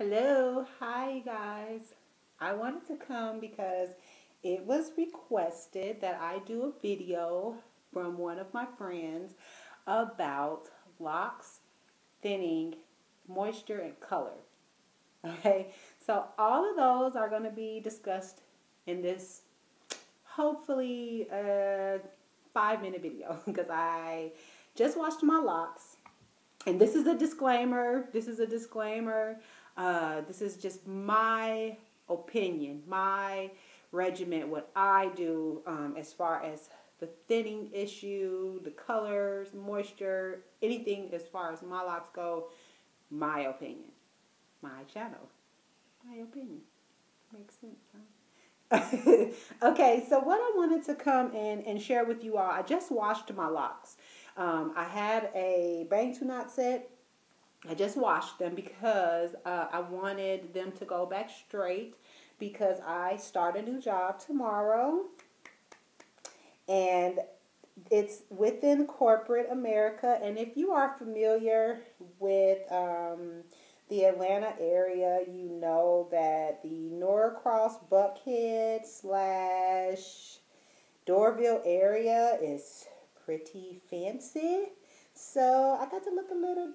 Hello, hi guys. I wanted to come because it was requested that I do a video from one of my friends about locks, thinning, moisture, and color. Okay, so all of those are going to be discussed in this hopefully 5-minute video because I just washed my locks. And this is a disclaimer. This is just my opinion, my regiment, what I do as far as the thinning issue, the colors, moisture, anything as far as my locks go. My opinion, my channel, my opinion. Makes sense, huh? Okay, so what I wanted to come in and share with you all, I just washed my locks. I had a bang to knot set. I just washed them because I wanted them to go back straight because I start a new job tomorrow. And it's within corporate America. And if you are familiar with the Atlanta area, you know that the Norcross Buckhead / Dorville area is pretty fancy. So I got to look a little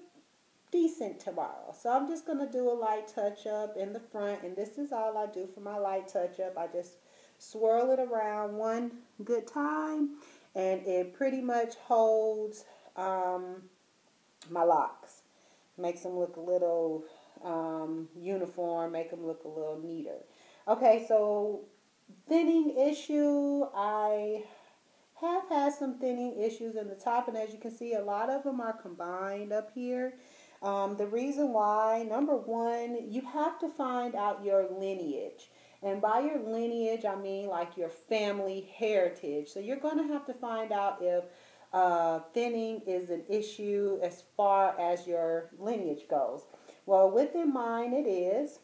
decent tomorrow. So I'm just going to do a light touch up in the front. And this is all I do for my light touch up. I just swirl it around one good time. And it pretty much holds my locks. Makes them look a little uniform. Make them look a little neater. Okay, so thinning issue. I have had some thinning issues in the top. And as you can see, a lot of them are combined up here. The reason why, number one, you have to find out your lineage. And by your lineage, I mean like your family heritage. So you're going to have to find out if thinning is an issue as far as your lineage goes. Well, within mine it is.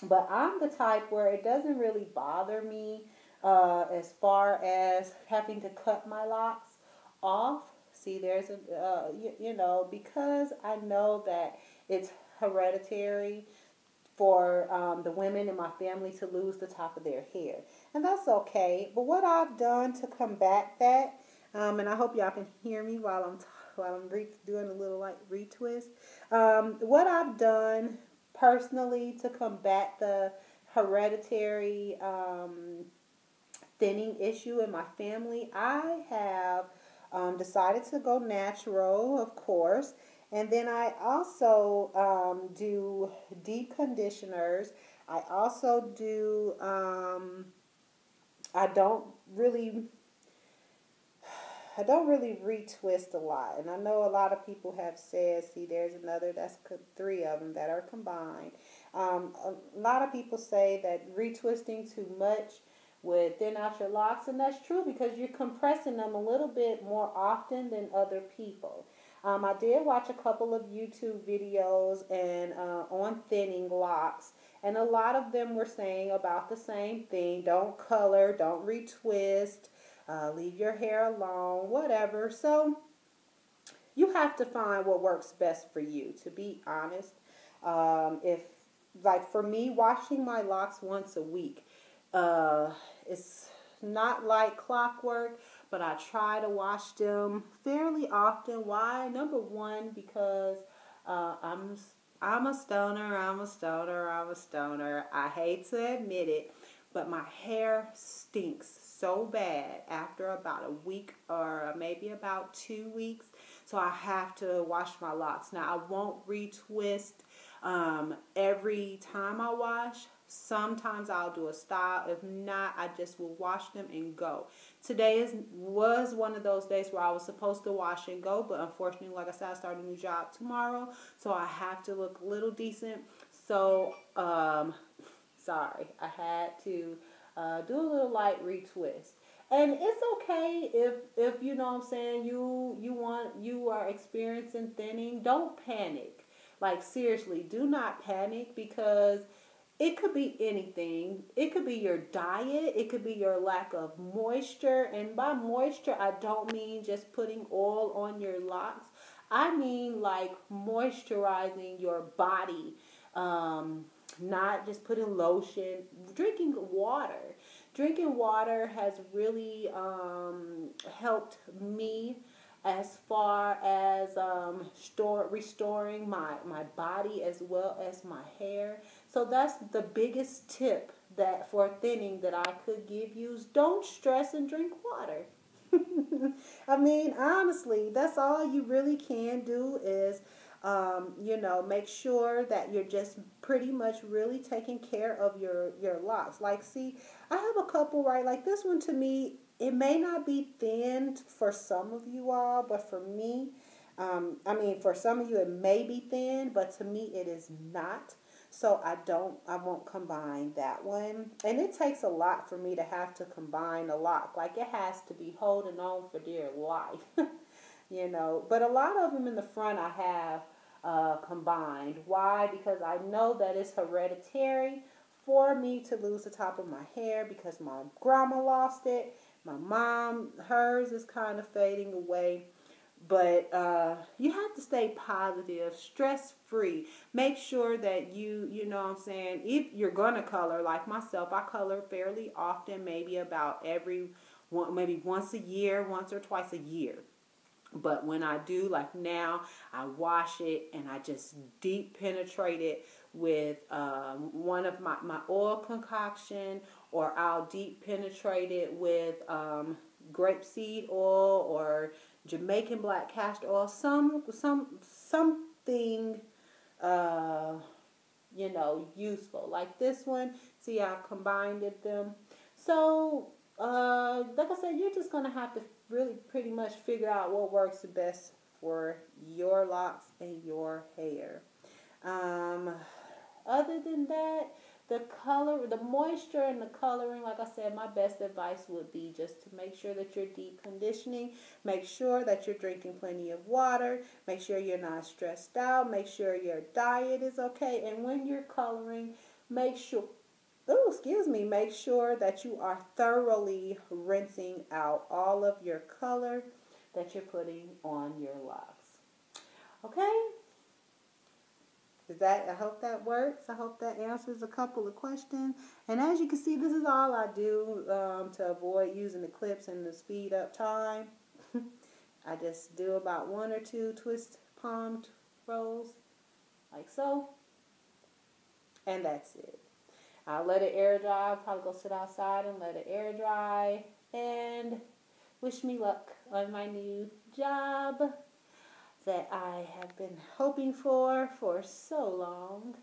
But I'm the type where it doesn't really bother me as far as having to cut my locks off. See, there's a, because I know that it's hereditary for the women in my family to lose the top of their hair. And that's okay. But what I've done to combat that, and I hope y'all can hear me while I'm doing a little like retwist. What I've done personally to combat the hereditary thinning issue in my family, I have decided to go natural, of course. And then I also do deep conditioners. I also do, I don't really retwist a lot. And I know a lot of people have said, see, there's that's 3 of them that are combined. A lot of people say that retwisting too much would thin out your locks, and that's true because you're compressing them a little bit more often than other people. I did watch a couple of YouTube videos and on thinning locks, and a lot of them were saying about the same thing. Don't color, don't retwist, leave your hair alone, whatever. So you have to find what works best for you, to be honest. If, like for me, washing my locks once a week, it's not like clockwork, but I try to wash them fairly often. Why? Number one, because I'm a stoner. I hate to admit it, but my hair stinks so bad after about a week or maybe about 2 weeks. So I have to wash my locks. Now, I won't retwist every time I wash. Sometimes I'll do a style. If not, I just will wash them and go. Today was one of those days where I was supposed to wash and go, but unfortunately, like I said, I start a new job tomorrow, so I have to look a little decent. So, sorry, I had to do a little light retwist. And it's okay if you know what I'm saying, you are experiencing thinning. Don't panic. Like, seriously, do not panic because it could be anything. It could be your diet. It could be your lack of moisture. And by moisture, I don't mean just putting oil on your locks. I mean like moisturizing your body. not just putting lotion, drinking water. Drinking water has really helped me as far as restoring my body as well as my hair. So that's the biggest tip that for thinning that I could give you is don't stress and drink water. I mean, honestly, that's all you really can do is, make sure that you're just pretty much really taking care of your locks. Like, see, I have a couple, right? Like this one to me, it may not be thin for some of you all, but for me, for some of you it may be thin, but to me it is not. So I won't combine that one. And it takes a lot for me to have to combine a lock. Like it has to be holding on for dear life, But a lot of them in the front I have combined. Why? Because I know that it's hereditary for me to lose the top of my hair because my grandma lost it. My mom, hers is kind of fading away. But you have to stay positive, stress free. Make sure that you know what I'm saying, if you're going to color, like myself, I color fairly often, maybe about maybe once a year, once or twice a year. But when I do, like now, I wash it and I just deep penetrate it with one of my oil concoction, or I'll deep penetrate it with grapeseed oil or Jamaican black castor oil, something useful. Like this one, see I combined them. So like I said, you're just gonna have to really pretty much figure out what works the best for your locks and your hair. Um, Other than that, the moisture and the coloring, like I said, my best advice would be just to make sure that you're deep conditioning, make sure that you're drinking plenty of water, make sure you're not stressed out, make sure your diet is okay, and when you're coloring, make sure make sure that you are thoroughly rinsing out all of your color that you're putting on your locks. Okay? I hope that works. I hope that answers a couple of questions. And as you can see, this is all I do to avoid using the clips and to speed up time. I just do about 1 or 2 twist palm rolls, like so. And that's it. I'll let it air dry. I'll probably go sit outside and let it air dry. And wish me luck on my new job that I have been hoping for so long.